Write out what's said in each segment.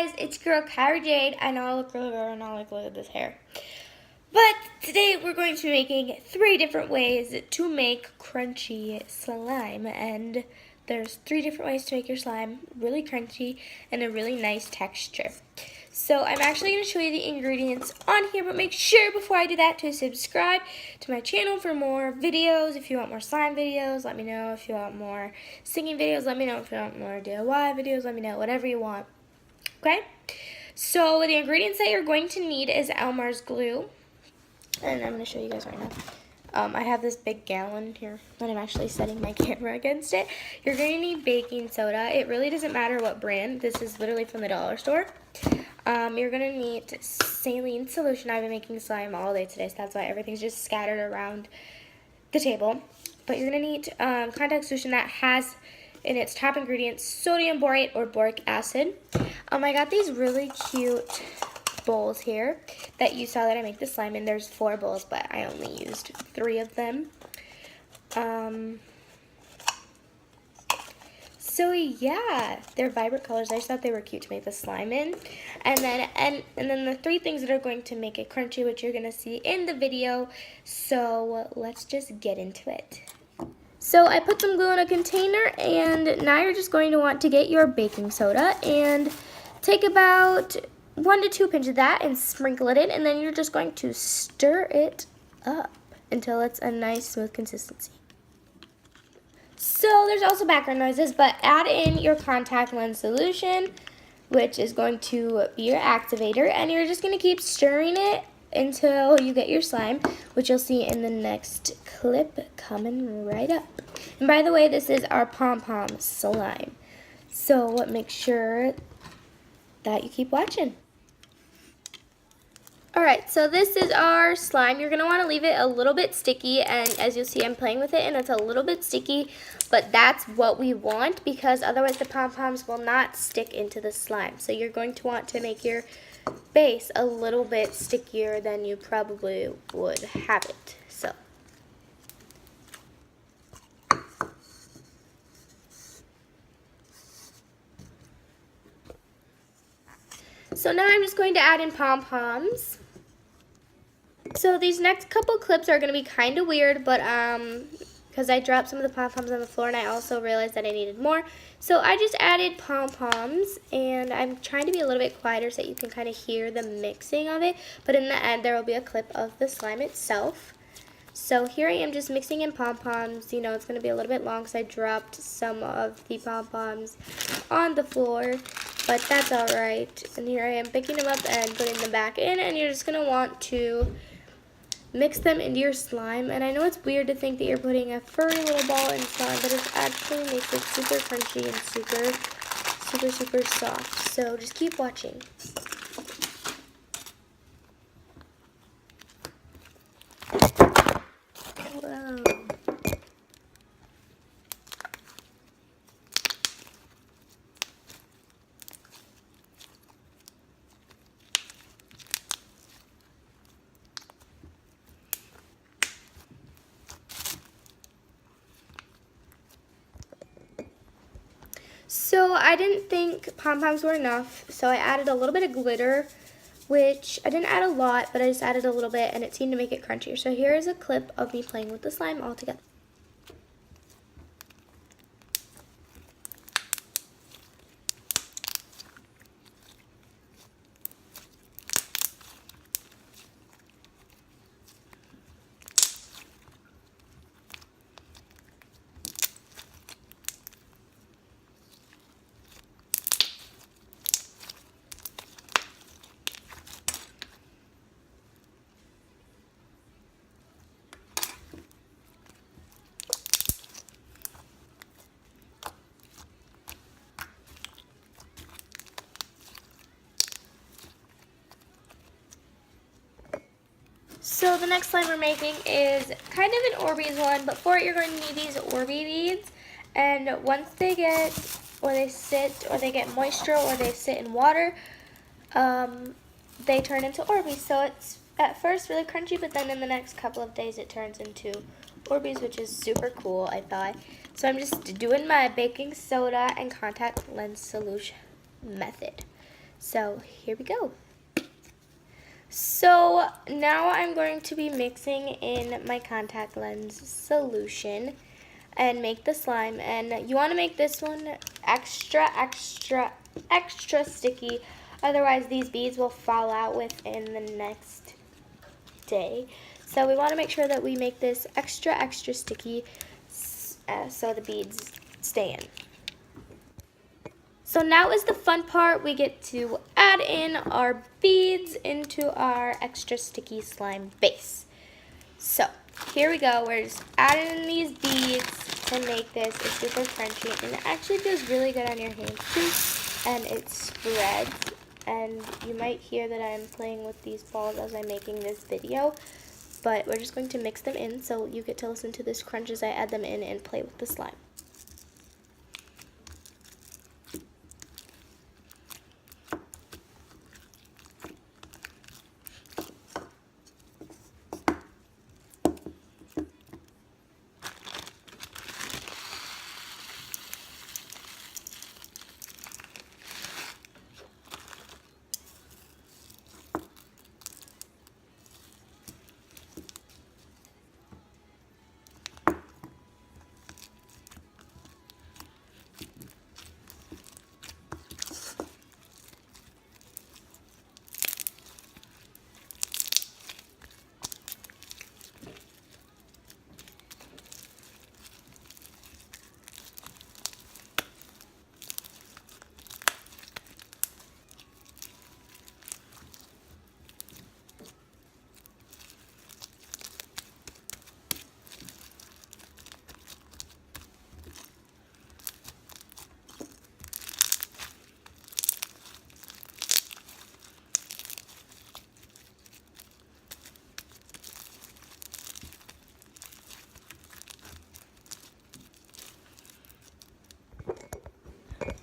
guys, it's your girl Kyrie. I know I look really good and I look at this hair. But today we're going to be making 3 different ways to make crunchy slime. And there's 3 different ways to make your slime really crunchy and a really nice texture. So I'm actually going to show you the ingredients on here, but make sure before I do that to subscribe to my channel for more videos. If you want more slime videos, let me know. If you want more singing videos, let me know. If you want more DIY videos, let me know. Whatever you want. Okay? So the ingredients that you're going to need is Elmer's glue. And I'm going to show you guys right now. I have this big gallon here that I'm actually setting my camera against it. You're going to need baking soda. It really doesn't matter what brand. This is literally from the dollar store. You're going to need saline solution. I've been making slime all day today, so that's why everything's just scattered around the table. But you're going to need contact solution that has in its top ingredients sodium borate or boric acid. I got these really cute bowls here that you saw that I make the slime in. There's 4 bowls, but I only used 3 of them. So yeah, they're vibrant colors. I just thought they were cute to make the slime in. And then the 3 things that are going to make it crunchy, which you're gonna see in the video. So let's just get into it. So I put some glue in a container, and now you're just going to want to get your baking soda and take about 1 to 2 pinches of that and sprinkle it in, and then you're just going to stir it up until it's a nice smooth consistency. So there's also background noises, but add in your contact lens solution, which is going to be your activator, and you're just going to keep stirring it until you get your slime, which you'll see in the next clip coming right up. And by the way, this is our pom-pom slime. So make sure that you keep watching. Alright, so this is our slime. You're going to want to leave it a little bit sticky, and as you'll see, I'm playing with it and it's a little bit sticky, but that's what we want because otherwise the pom-poms will not stick into the slime. So you're going to want to make your base a little bit stickier than you probably would have it. So now I'm just going to add in pom-poms. So these next couple clips are going to be kind of weird, but because I dropped some of the pom-poms on the floor and I also realized that I needed more. So I just added pom-poms, and I'm trying to be a little bit quieter so that you can kind of hear the mixing of it. But in the end, there will be a clip of the slime itself. So here I am just mixing in pom-poms. You know, it's going to be a little bit long because I dropped some of the pom-poms on the floor, but that's alright. And here I am picking them up and putting them back in, and you're just going to want to mix them into your slime. And I know it's weird to think that you're putting a furry little ball in slime, but it actually makes it super crunchy and super soft. So just keep watching. Whoa. So I didn't think pom-poms were enough, so I added a little bit of glitter, which I didn't add a lot, but I just added a little bit, and it seemed to make it crunchier. So here is a clip of me playing with the slime all together. So the next slime we're making is kind of an Orbeez one, but for it you're going to need these Orbeez beads. And once they get, or they sit, or they get moisture, or they sit in water, they turn into Orbeez. So it's at first really crunchy, but then in the next couple of days it turns into Orbeez, which is super cool, I thought. So I'm just doing my baking soda and contact lens solution method. So here we go. So now I'm going to be mixing in my contact lens solution and make the slime. And you want to make this one extra sticky. Otherwise these beads will fall out within the next day. So we want to make sure that we make this extra sticky so the beads stay in. So now is the fun part. We get to add in our beads into our extra sticky slime base. So here we go. We're just adding in these beads to make this a super crunchy, and it actually feels really good on your hands too, and it spreads. And you might hear that I'm playing with these balls as I'm making this video, but we're just going to mix them in so you get to listen to this crunch as I add them in and play with the slime.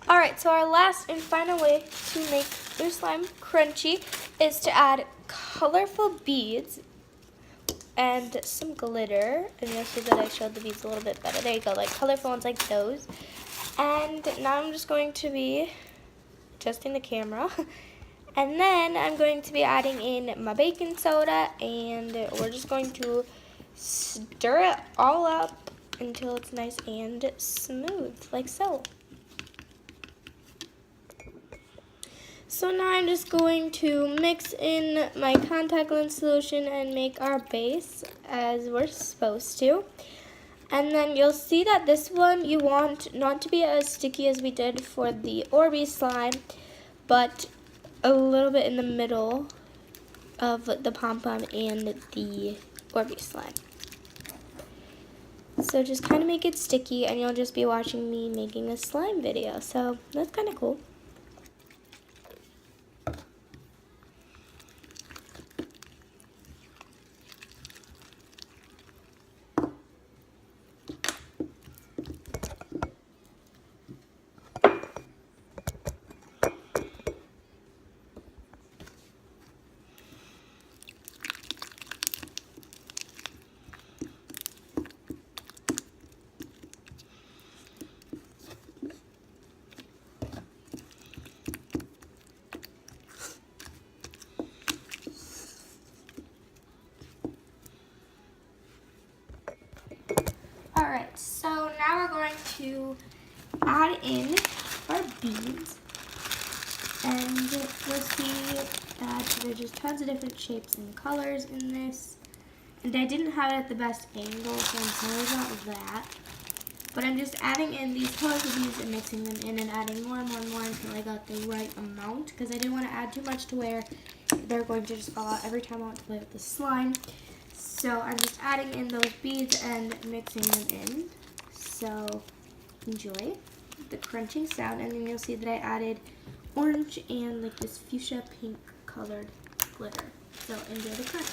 Alright, so our last and final way to make your slime crunchy is to add colorful beads and some glitter. And you'll see that I showed the beads a little bit better. There you go, like colorful ones like those. And now I'm just going to be adjusting the camera. And then I'm going to be adding in my baking soda, and we're just going to stir it all up until it's nice and smooth, like so. So now I'm just going to mix in my contact lens solution and make our base as we're supposed to. And then you'll see that this one you want not to be as sticky as we did for the Orbeez slime, but a little bit in the middle of the pom-pom and the Orbeez slime. So just kind of make it sticky, and you'll just be watching me making a slime video. So that's kind of cool. Alright, so now we're going to add in our beads, and you'll see that there's just tons of different shapes and colors in this, and I didn't have it at the best angle, so I'm sorry about that, but I'm just adding in these colors of beads and mixing them in and adding more and more and more until I got the right amount, because I didn't want to add too much to where they're going to just fall out every time I want to play with the slime. So I'm just adding in those beads and mixing them in. So enjoy the crunching sound, and then you'll see that I added orange and like this fuchsia pink colored glitter. So enjoy the crunch.